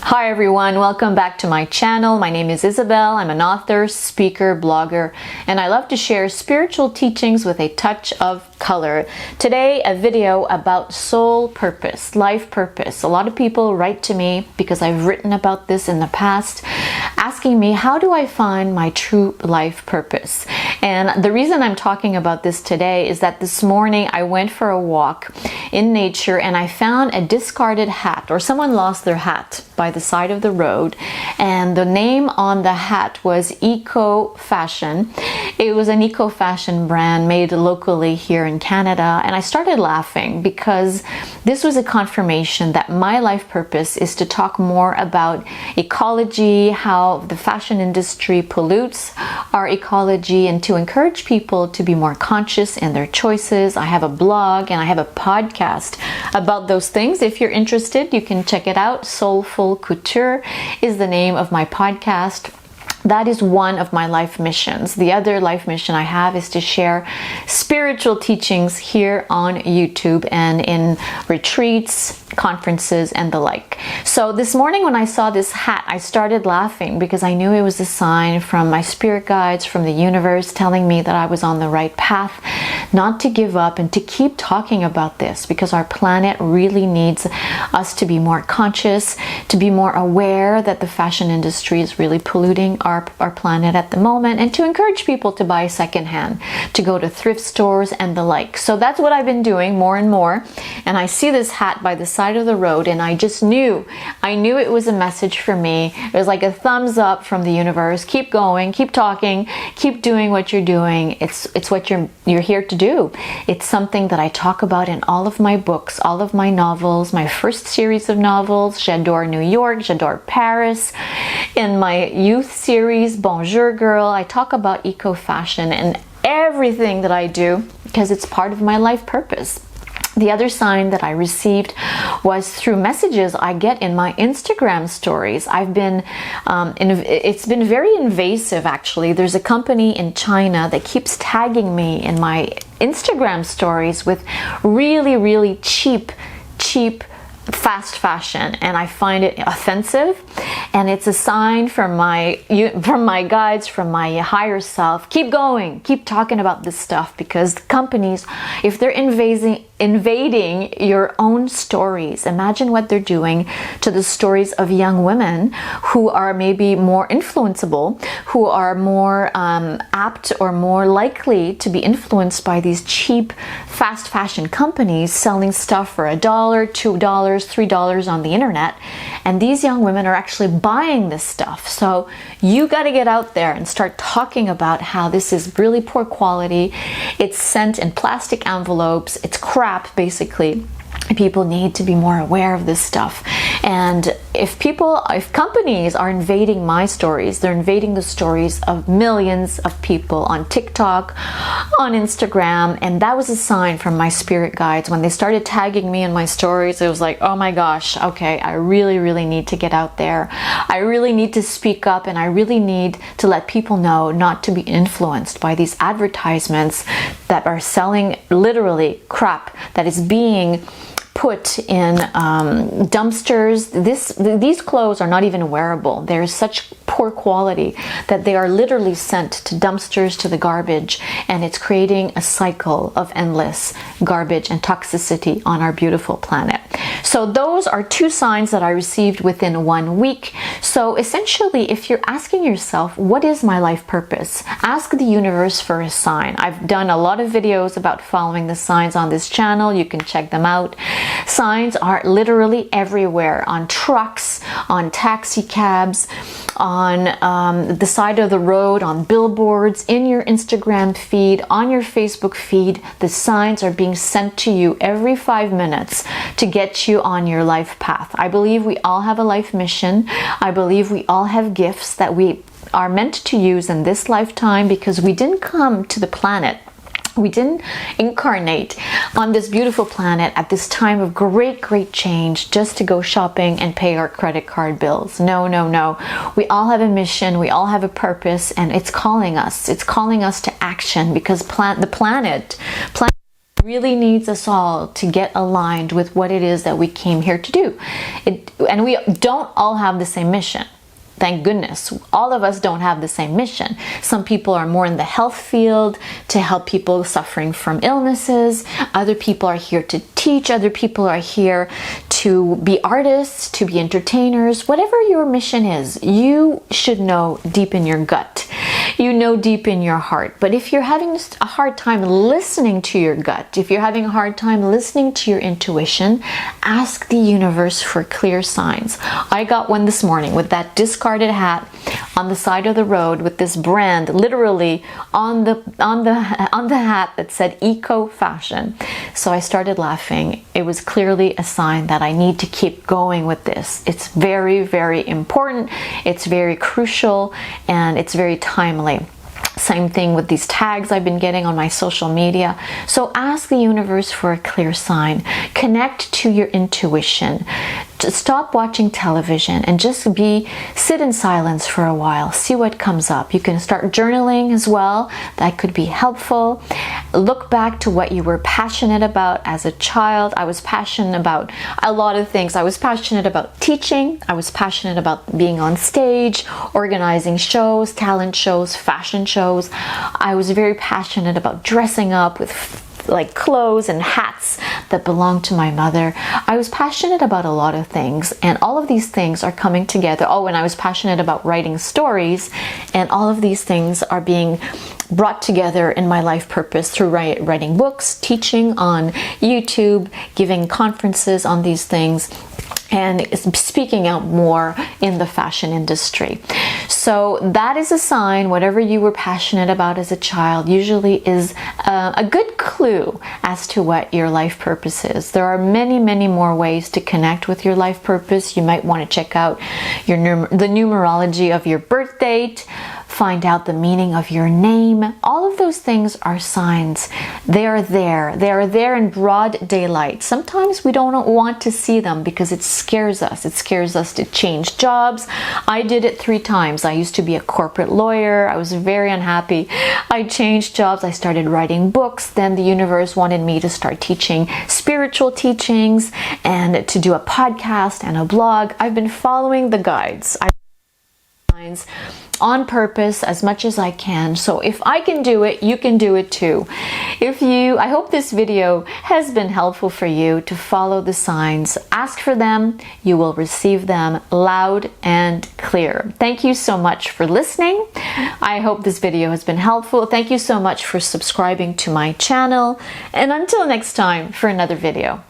Hi everyone, welcome back to my channel. My name is Isabelle. I'm an author, speaker, blogger, and I love to share spiritual teachings with a touch of color. Today, a video about soul purpose, life purpose. A lot of people write to me because I've written about this in the past, asking me, how do I find my true life purpose? And the reason I'm talking about this today is that this morning I went for a walk in nature and I found a discarded hat, or someone lost their hat by the side of the road, and the name on the hat was Eco Fashion. It was an eco fashion brand made locally here in Canada, and I started laughing because this was a confirmation that my life purpose is to talk more about ecology, how the fashion industry pollutes our ecology, and to encourage people to be more conscious in their choices. I have a blog and I have a podcast about those things. If you're interested, you can check it out. Soulful Couture is the name of my podcast. That is one of my life missions. The other life mission I have is to share spiritual teachings here on YouTube and in retreats, conferences, and the like. So this morning when I saw this hat, I started laughing because I knew it was a sign from my spirit guides, from the universe, telling me that I was on the right path, not to give up and to keep talking about this, because our planet really needs us to be more conscious, to be more aware that the fashion industry is really polluting our planet at the moment, and to encourage people to buy secondhand, to go to thrift stores and the like. So that's what I've been doing more and more. And I see this hat by the side of the road, and I just knew it was a message for me. It was like a thumbs up from the universe. Keep going, keep talking, keep doing what you're doing. It's what you're here to do. It's something that I talk about in all of my books, all of my novels, my first series of novels, J'adore New York, J'adore Paris. In my youth series, Bonjour Girl, I talk about eco-fashion and everything that I do because it's part of my life purpose. The other sign that I received was through messages I get in my Instagram stories. It's been very invasive, actually. There's a company in China that keeps tagging me in my Instagram stories with really, really cheap fast fashion, and I find it offensive, and it's a sign from my guides, from my higher self. Keep going, keep talking about this stuff, because companies, if they're invading your own stories, imagine what they're doing to the stories of young women who are maybe more influenceable, who are more apt or more likely to be influenced by these cheap fast fashion companies selling stuff for $1, $2, $3 on the internet. And these young women are actually buying this stuff. So you got to get out there and start talking about how this is really poor quality. It's sent in plastic envelopes. It's crap, basically. People need to be more aware of this stuff. And if companies are invading my stories, they're invading the stories of millions of people on TikTok, on Instagram, and that was a sign from my spirit guides. When they started tagging me in my stories, it was like, oh my gosh, okay, I really, really need to get out there. I really need to speak up, and I really need to let people know not to be influenced by these advertisements that are selling literally crap that is being put in dumpsters. These clothes are not even wearable. They're such poor quality that they are literally sent to dumpsters, to the garbage, and it's creating a cycle of endless garbage and toxicity on our beautiful planet. So those are two signs that I received within 1 week. So essentially, if you're asking yourself, what is my life purpose? Ask the universe for a sign. I've done a lot of videos about following the signs on this channel. You can check them out. Signs are literally everywhere, on trucks, on taxi cabs, on the side of the road, on billboards, in your Instagram feed, on your Facebook feed. The signs are being sent to you every 5 minutes to get you on your life path. I believe we all have a life mission. I believe we all have gifts that we are meant to use in this lifetime, because we didn't come to the planet, we didn't incarnate on this beautiful planet at this time of great change just to go shopping and pay our credit card bills. No. We all have a mission, we all have a purpose, and it's calling us. It's calling us to action, because the planet really needs us all to get aligned with what it is that we came here to do. And we don't all have the same mission. Thank goodness. All of us don't have the same mission. Some people are more in the health field to help people suffering from illnesses. Other people are here to teach. Other people are here to be artists, to be entertainers. Whatever your mission is, you should know deep in your gut. You know deep in your heart. But if you're having a hard time listening to your gut, if you're having a hard time listening to your intuition, ask the universe for clear signs. I got one this morning with that discarded hat on the side of the road with this brand literally on the hat that said eco fashion. So I started laughing. It was clearly a sign that I need to keep going with this. It's very, very important. It's very crucial, and it's very timely. Same thing with these tags I've been getting on my social media. So ask the universe for a clear sign. Connect to your intuition. Just stop watching television and just sit in silence for a while. See what comes up. You can start journaling as well. That could be helpful. Look back to what you were passionate about as a child. I was passionate about a lot of things. I was passionate about teaching. I was passionate about being on stage, organizing shows, talent shows, fashion shows. I was very passionate about dressing up with like clothes and hats that belonged to my mother. I was passionate about a lot of things, and all of these things are coming together. Oh, and I was passionate about writing stories, and all of these things are being brought together in my life purpose through writing books, teaching on YouTube, giving conferences on these things, and speaking out more in the fashion industry. So that is a sign. Whatever you were passionate about as a child usually is a good clue as to what your life purpose is. There are many, many more ways to connect with your life purpose. You might want to check out the numerology of your birth date, find out the meaning of your name. All of those things are signs. They are there. They are there in broad daylight. Sometimes we don't want to see them because it scares us. It scares us to change jobs. I did it 3 times. I used to be a corporate lawyer. I was very unhappy. I changed jobs. I started writing books. Then the universe wanted me to start teaching spiritual teachings and to do a podcast and a blog. I've been following the guides. On purpose as much as I can. So if I can do it, you can do it too. I hope this video has been helpful for you to follow the signs. Ask for them, you will receive them loud and clear. Thank you so much for listening. I hope this video has been helpful. Thank you so much for subscribing to my channel. And until next time for another video.